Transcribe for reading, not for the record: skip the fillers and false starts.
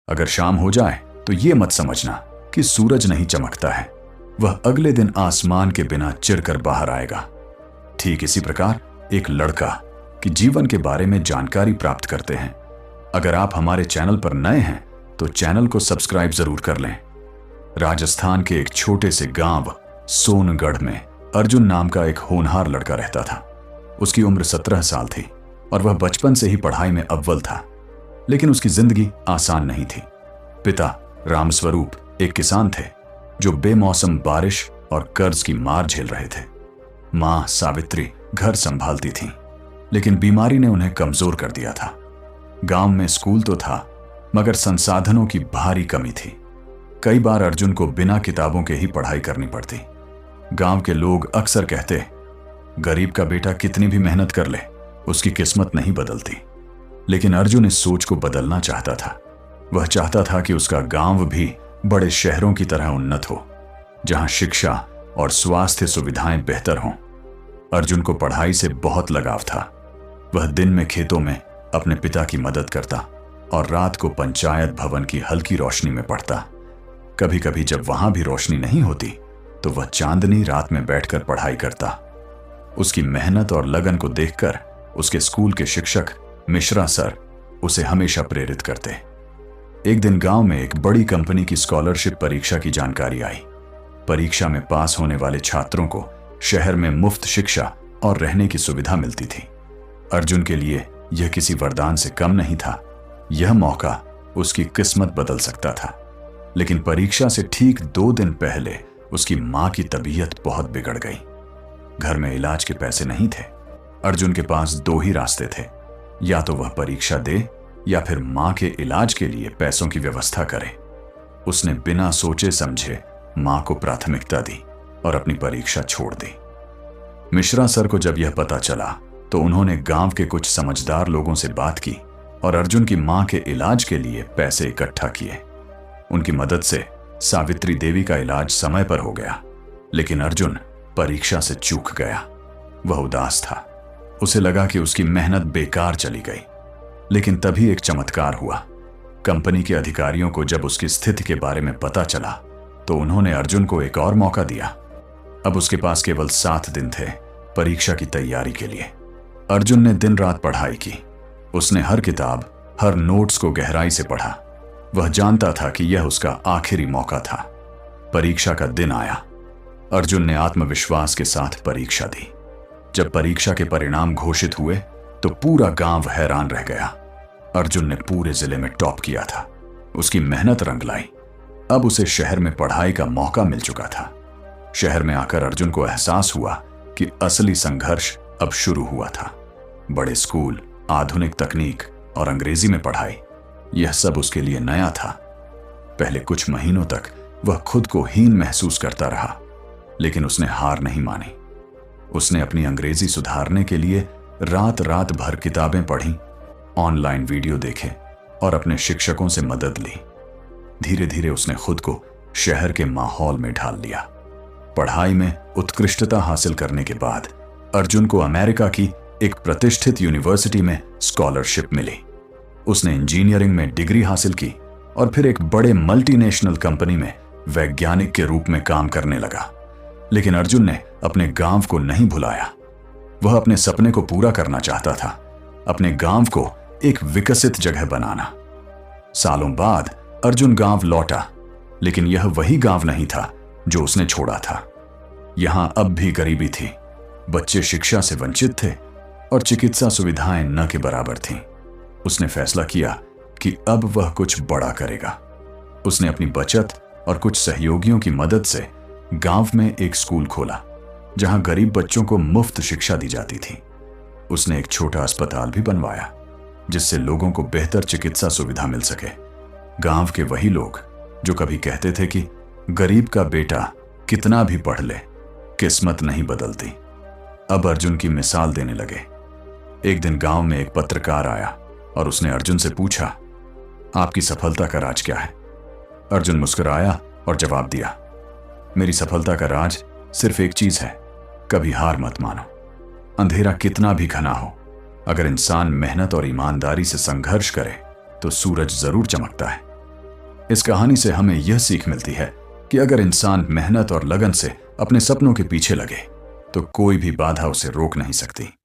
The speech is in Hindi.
अगर शाम हो जाए तो ये मत समझना कि सूरज नहीं चमकता है, वह अगले दिन आसमान के बिना चिरकर बाहर आएगा। ठीक इसी प्रकार एक लड़का कि जीवन के बारे में जानकारी प्राप्त करते हैं। अगर आप हमारे चैनल पर नए हैं तो चैनल को सब्सक्राइब जरूर कर लें। राजस्थान के एक छोटे से गांव सोनगढ़ में अर्जुन नाम का एक होनहार लड़का रहता था। उसकी उम्र 17 साल थी और वह बचपन से ही पढ़ाई में अव्वल था। लेकिन उसकी जिंदगी आसान नहीं थी। पिता रामस्वरूप एक किसान थे जो बेमौसम बारिश और कर्ज की मार झेल रहे थे। मां सावित्री घर संभालती थीं, लेकिन बीमारी ने उन्हें कमजोर कर दिया था। गांव में स्कूल तो था, मगर संसाधनों की भारी कमी थी। कई बार अर्जुन को बिना किताबों के ही पढ़ाई करनी पड़ती। गांव के लोग अक्सर कहते, गरीब का बेटा कितनी भी मेहनत कर ले, उसकी किस्मत नहीं बदलती। लेकिन अर्जुन इस सोच को बदलना चाहता था। वह चाहता था कि उसका गांव भी बड़े शहरों की तरह उन्नत हो, जहां शिक्षा और स्वास्थ्य सुविधाएं बेहतर हों। अर्जुन को पढ़ाई से बहुत लगाव था। वह दिन में खेतों में अपने पिता की मदद करता और रात को पंचायत भवन की हल्की रोशनी में पढ़ता। कभी कभी जब वहां भी रोशनी नहीं होती तो वह चांदनी रात में बैठकर पढ़ाई करता। उसकी मेहनत और लगन को देखकर उसके स्कूल के शिक्षक मिश्रा सर उसे हमेशा प्रेरित करते। एक दिन गांव में एक बड़ी कंपनी की स्कॉलरशिप परीक्षा की जानकारी आई। परीक्षा में पास होने वाले छात्रों को शहर में मुफ्त शिक्षा और रहने की सुविधा मिलती थी। अर्जुन के लिए यह किसी वरदान से कम नहीं था। यह मौका उसकी किस्मत बदल सकता था। लेकिन परीक्षा से ठीक 2 दिन पहले उसकी मां की तबीयत बहुत बिगड़ गई। घर में इलाज के पैसे नहीं थे। अर्जुन के पास 2 ही रास्ते थे, या तो वह परीक्षा दे या फिर मां के इलाज के लिए पैसों की व्यवस्था करे। उसने बिना सोचे समझे मां को प्राथमिकता दी और अपनी परीक्षा छोड़ दी। मिश्रा सर को जब यह पता चला तो उन्होंने गांव के कुछ समझदार लोगों से बात की और अर्जुन की मां के इलाज के लिए पैसे इकट्ठा किए। उनकी मदद से सावित्री देवी का इलाज समय पर हो गया। लेकिन अर्जुन परीक्षा से चूक गया। वह उदास था। उसे लगा कि उसकी मेहनत बेकार चली गई। लेकिन तभी एक चमत्कार हुआ। कंपनी के अधिकारियों को जब उसकी स्थिति के बारे में पता चला तो उन्होंने अर्जुन को एक और मौका दिया। अब उसके पास केवल 7 दिन थे परीक्षा की तैयारी के लिए। अर्जुन ने दिन रात पढ़ाई की। उसने हर किताब, हर नोट्स को गहराई से पढ़ा। वह जानता था कि यह उसका आखिरी मौका था। परीक्षा का दिन आया। अर्जुन ने आत्मविश्वास के साथ परीक्षा दी। जब परीक्षा के परिणाम घोषित हुए तो पूरा गांव हैरान रह गया। अर्जुन ने पूरे जिले में टॉप किया था। उसकी मेहनत रंग लाई। अब उसे शहर में पढ़ाई का मौका मिल चुका था। शहर में आकर अर्जुन को एहसास हुआ कि असली संघर्ष अब शुरू हुआ था। बड़े स्कूल, आधुनिक तकनीक और अंग्रेजी में पढ़ाई, यह सब उसके लिए नया था। पहले कुछ महीनों तक वह खुद को हीन महसूस करता रहा, लेकिन उसने हार नहीं मानी। उसने अपनी अंग्रेजी सुधारने के लिए रात रात भर किताबें पढ़ी, ऑनलाइन वीडियो देखे और अपने शिक्षकों से मदद ली। धीरे धीरे उसने खुद को शहर के माहौल में ढाल लिया। पढ़ाई में उत्कृष्टता हासिल करने के बाद अर्जुन को अमेरिका की एक प्रतिष्ठित यूनिवर्सिटी में स्कॉलरशिप मिली। उसने इंजीनियरिंग में डिग्री हासिल की और फिर एक बड़े मल्टीनेशनल कंपनी में वैज्ञानिक के रूप में काम करने लगा। लेकिन अर्जुन ने अपने गांव को नहीं भुलाया। वह अपने सपने को पूरा करना चाहता था, अपने गांव को एक विकसित जगह बनाना। सालों बाद अर्जुन गांव लौटा, लेकिन यह वही गांव नहीं था जो उसने छोड़ा था। यहां अब भी गरीबी थी। बच्चे शिक्षा से वंचित थे और चिकित्सा सुविधाएं न के बराबर थीं। उसने फैसला किया कि अब वह कुछ बड़ा करेगा। उसने अपनी बचत और कुछ सहयोगियों की मदद से गांव में एक स्कूल खोला, जहां गरीब बच्चों को मुफ्त शिक्षा दी जाती थी। उसने एक छोटा अस्पताल भी बनवाया, जिससे लोगों को बेहतर चिकित्सा सुविधा मिल सके। गांव के वही लोग जो कभी कहते थे कि गरीब का बेटा कितना भी पढ़ ले, किस्मत नहीं बदलती, अब अर्जुन की मिसाल देने लगे। एक दिन गांव में एक पत्रकार आया और उसने अर्जुन से पूछा, आपकी सफलता का राज क्या है? अर्जुन मुस्कुराया और जवाब दिया, मेरी सफलता का राज सिर्फ एक चीज है, कभी हार मत मानो। अंधेरा कितना भी घना हो, अगर इंसान मेहनत और ईमानदारी से संघर्ष करे तो सूरज जरूर चमकता है। इस कहानी से हमें यह सीख मिलती है कि अगर इंसान मेहनत और लगन से अपने सपनों के पीछे लगे तो कोई भी बाधा उसे रोक नहीं सकती।